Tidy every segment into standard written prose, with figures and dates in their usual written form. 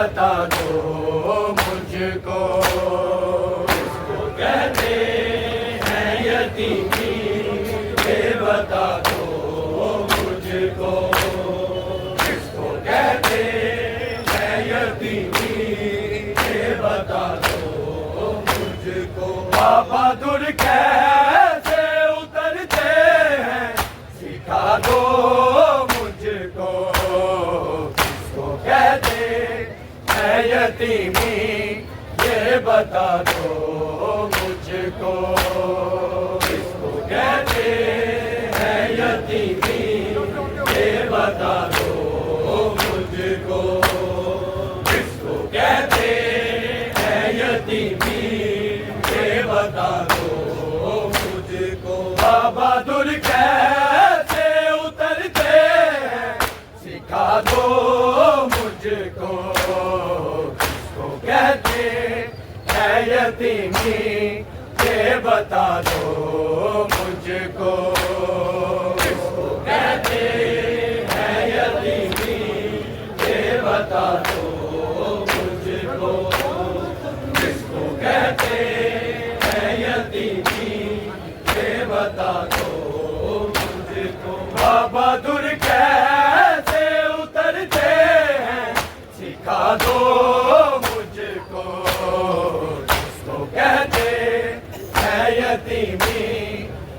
बता दो मुझको, किसको कहते हैं यतीमी, ये बता दो मुझको, किसको कहते हैं यतीमी, ये बता दो मुझको। बाबा दूर कैसे उतरते हैं सिखा दो मुझको, किसको कहते हैं यतीमी, ये बता दो मुझको, किसको कहते हैं यतीमी, ये बता दो मुझको, किसको कहते हैं यतीमी, ये बता दो मुझको। बाबा दूर कैसे उतरते हैं सिखा दो मुझको, किसको कहते हैं यतीमी, ये बता दो मुझको, किसको कहते हैं यतीमी, ये बता दो मुझको, किसको कहते हैं यतीमी, ये बता दो मुझको। बाबा दूर कैसे उतरते हैं सिखा दो मुझको, किसको कहते हैं यतीमी,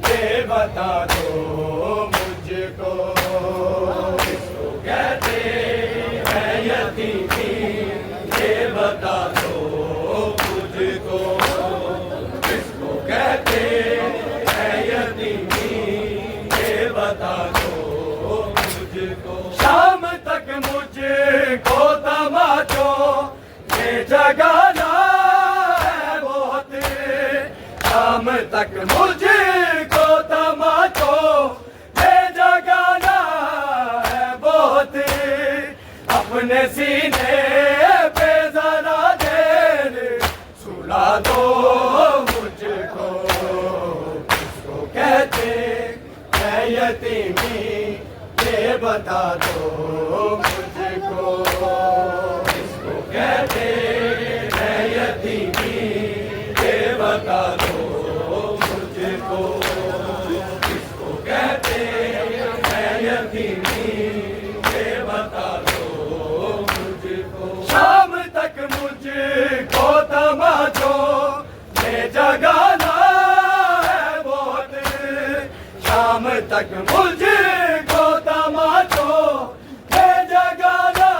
ये बता दो मुझको, किसको कहते हैं यतीमी, ये बता दो मुझको, किसको कहते हैं यतीमी, ये बता दो मुझको। शाम तक मुझको तमाचों ये जगाना है बहुत, शाम तक मुझको तमाचों ये जगाना है बहुत, अपने सीने पे जरा देर सुला दो मुझको, किसको कहते हैं यतीमी, ये बता दो मुझको, किसको कहते हैं यतीमी, ये बता दो मुझको, किसको कहते हैं यतीमी, ये बता दो मुझको। शाम तक मुझको तमाचों ये जगाना है बहुत, शाम तक मुझको तमाचों ये जगाना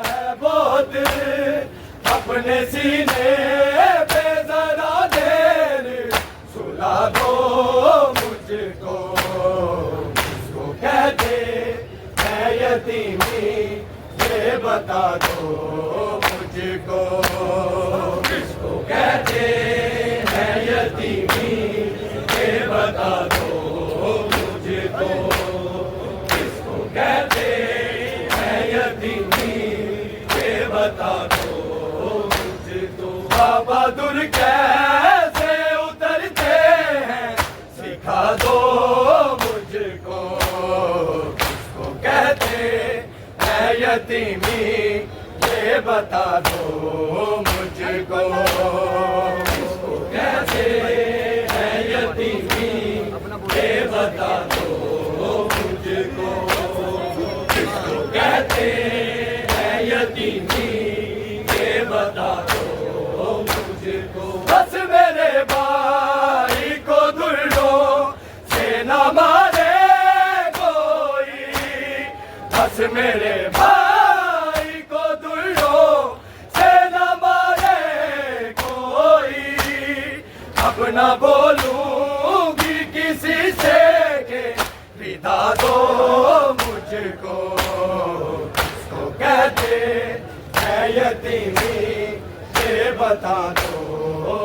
है बहुत, अपने सीने पे जरा देर सुला दो मुझको, किसको कहते हैं यतीमी, ये बता दो मुझको, किसको कहते हैं यतीमी, ये बता दो मुझको, किसको कहते हैं यतीमी, ये बता दो मुझको। बाबा दूर कैसे उतरते हैं सिखा दो मुझको, किसको कहते हैं यतीमी, ये बता दो मुझको, किसको कहते हैं यतीमी, ये बता दो मुझको, किसको कहते हैं यतीमी, ये बता दो मुझको। बस मेरे भाई को दुल्लों से न मारे कोई, बस मेरे भाई को दुल्लों से न मारे कोई, अब न बोलूंगी किसी से के विदा दो मुझको, किसको कहते हैं यतीमी, ये बता दो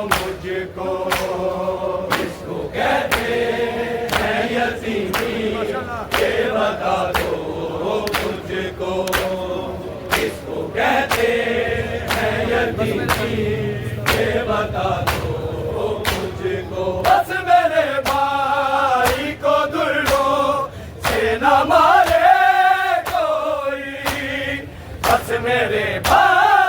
मुझको, किसको कहते हैं यतीमी, ये बता दो मुझको, किसको कहते हैं यतीमी, ये बता दो मुझको। बस मेरे भाई को दुल्लों से न मारे कोई, बस मेरे भाई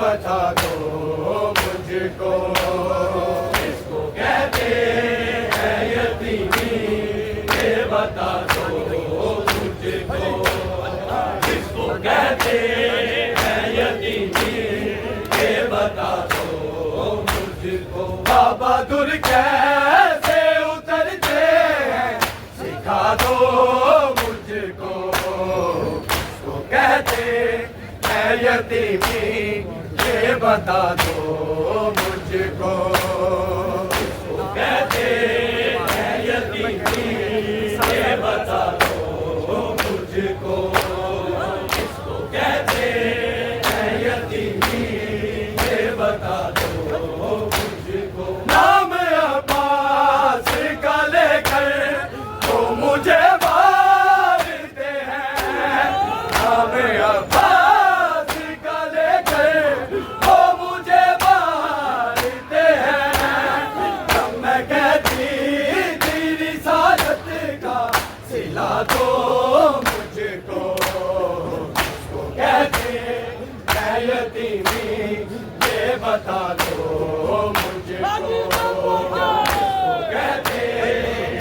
बता दो मुझको, इसको कहते हैं यतीमी, ये बता दो मुझको, इसको कहते हैं यतीमी, ये बता दो मुझको। बाबा दूर कैसे उतरते हैं सिखा दो मुझको, इसको कहते हैं यतीमी, ये बता दो मुझको, इसको कहते हैं यतीमी, ये बता दो मुझको, इसको कहते हैं यतीमी, ये बता दो मुझको। नाम अब्बास का लेकर वो मुझे मारते हैं, नाम अब्बास का लेकर वो मुझे मारते हैं। तब मैं कहती तेरी साजत का सिला दो मुझको, इसको कहते हैं यतीमी, ये बता दो मुझको, इसको कहते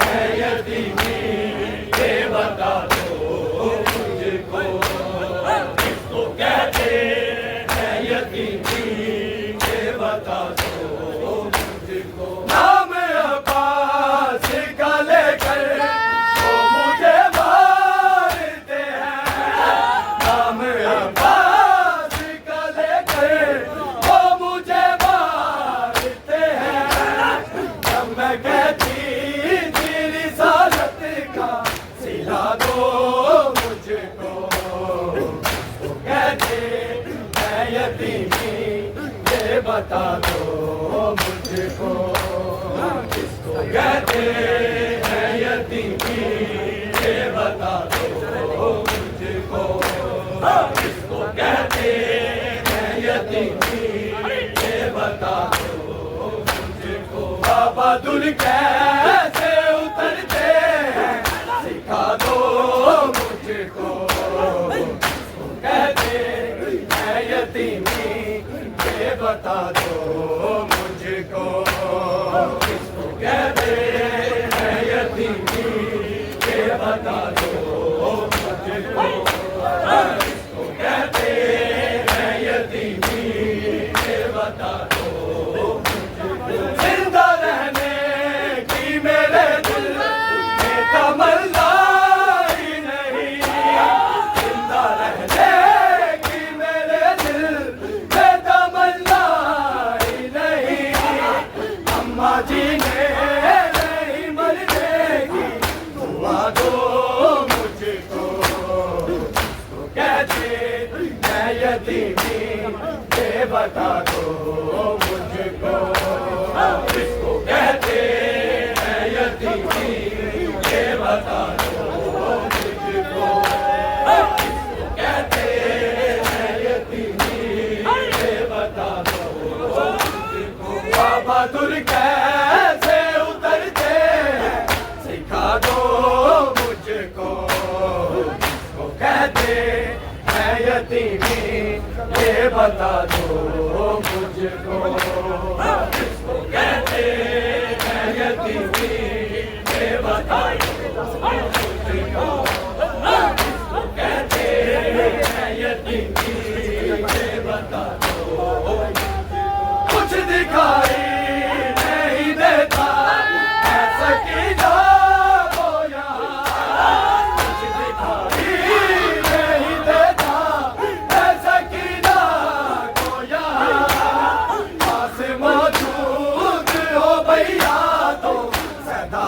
हैं यतीमी, ये बता दो मुझको, इसको कहते हैं यतीमी, ये बता दो मुझको। नाम अब्बास का लेकर वो मुझे मारते हैं, नाम अब्बास का लेकर वो मुझे मारते हैं। जब मैं कहती तेरी साजत का सिला दो मुझको, वो कहते हैं यतीमी, ये बता दो मुझको, इसको कहते हैं यतीमी, ये बता दो मुझको, इसको कहते हैं यतीमी, ये बता दो मुझको। बाबा दूर कैसे उतरते हैं सिखा दो मुझको, इसको कहते हैं यतीमी, ये बता दो मुझको, इसको कहते हैं यतीमी, ये बता दो मुझको, इसको कहते हैं यतीमी, ये बता दो मुझको। जिंदा रहने की मेरे दिल में तमन्ना ही नहीं, जिंदा रहने की मेरे दिल में तमन्ना ही नहीं। अम्मा जी ने नहीं मरने की दुआ दो मुझको, इसको कहते हैं यतीमी, ये बता दो मुझको, इसको कहते हैं यतीमी, ये बता दो मुझको, इसको कहते हैं यतीमी, ये बता दो मुझको। बाबा दूर कैसे उतरते हैं सिखा दो मुझको, इसको कहते हैं यतीमी, ये बता दो मुझको, इसको कहते हैं यतीमी, ये बता दो मुझको, इसको कहते हैं यतीमी, ये बता दो। कुछ दिखाई नहीं देता ऐसा की जा वो यहाँ, कुछ दिखाई नहीं देता ऐसा की जा वो यहाँ। पास मौजूद हो भैया तो सदा